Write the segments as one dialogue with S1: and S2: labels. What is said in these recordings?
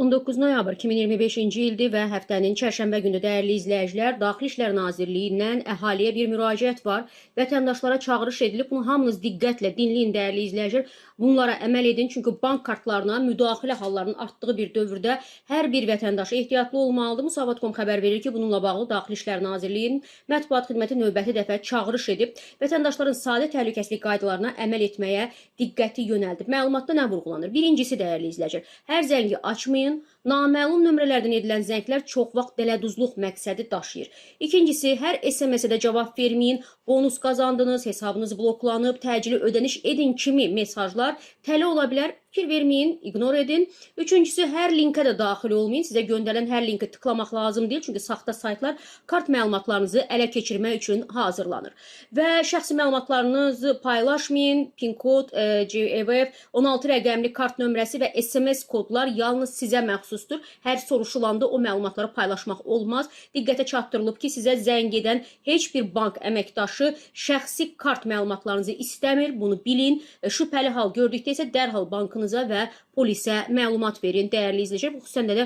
S1: 19 noyabr 2025-ci ildir və həftənin çərşənbə günü dəyərli izləyicilər, Daxili İşlər Nazirliyindən əhaliyə bir müraciət var. Vətəndaşlara çağırış edilib. Bunu hamınız diqqətlə dinləyin dəyərli izləyicilər. Bunlara əməl edin, çünki bank kartlarına müdaxilə hallarının artdığı bir dövrdə hər bir vətəndaş ehtiyatlı olmalıdır. Musavat.com xəbər verir ki, bununla bağlı Daxili İşlər Nazirliyinin mətbuat xidməti növbəti dəfə çağırış edib. Vətəndaşların sadə təhlükəsizlik qaydalarına əməl etməyə diqqəti yönəldib. Məlumatda nə vurğulanır? Birincisi dəyərli izləyicilər, hər zəngi açmayın. Naməlum nömrələrdən edilən zənglər çox vaxt dələduzluq məqsədi daşıyır. İkincisi, hər SMS-ə cavab verməyin. Bonus qazandınız, hesabınız bloklanıb, təcili ödəniş edin kimi mesajlar təli ola bilər. Fikir verməyin, ignor edin. Üçüncüsü, hər linkə də daxil olmayın. Sizə göndərilən hər linki tıklamaq lazım deyil. Çünki saxta saytlar kart məlumatlarınızı ələ keçirmək üçün hazırlanır. Və şəxsi məlumatlarınızı paylaşmayın. PIN kod, GEVF, 16 rəqəmli kart nömrəsi və SMS kodlar yalnız sizə məxsusdur. Hər soruşulanda o məlumatları paylaşmaq olmaz. Diqqətə çatdırılıb ki, sizə zəng edən heç bir bank əməkdaşı şəxsi kart məlumatlarınızı istəmir. Bunu bilin. Şübhəli hal gördükdə isə dərhal bankınıza və polisə məlumat verin dəyərli izləyicilər. Bu xüsusən də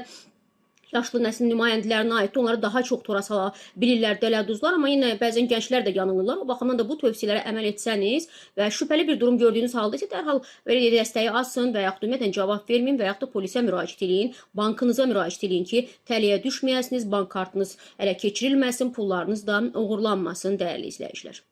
S1: yaşlı nəsil nümayəndələrinə aiddir. Onları daha çox tora sala bilirlər dələduzlar, amma yenə bəzən gənclər də yanılırlar. O baxımdan da bu tövsiyələrə əməl etsəniz və şübhəli bir durum gördüyünüz halda isə dərhal dəstəyi açsın və yaxud ümumiyyətlə cavab verməyin və yaxud da polisə müraciət edin, bankınıza müraciət edin ki, tələyə düşməyəsiniz, bank kartınız ələ keçirilməsin, pullarınız da uğurlanmasın dəyərli izləyicilər.